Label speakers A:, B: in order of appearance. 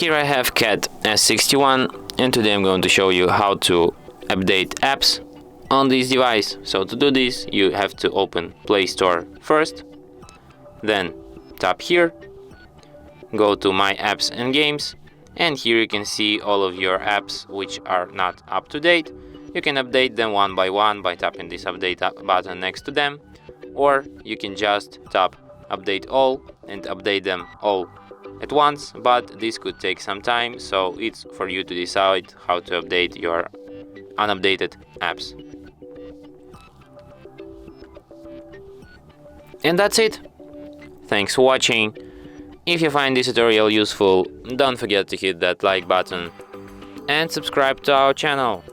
A: Here I have CAT S61, and today I'm going to show you how to update apps on this device. So to do this, you have to open Play Store first, then tap here, go to My Apps and Games, and here you can see all of your apps which are not up to date. You can update them one by one by tapping this update button next to them, or you can just tap update all and update them all at once, but this could take some time, so it's for you to decide how to update your unupdated apps. And that's it. Thanks for watching. If you find this tutorial useful, don't forget to hit that like button and subscribe to our channel.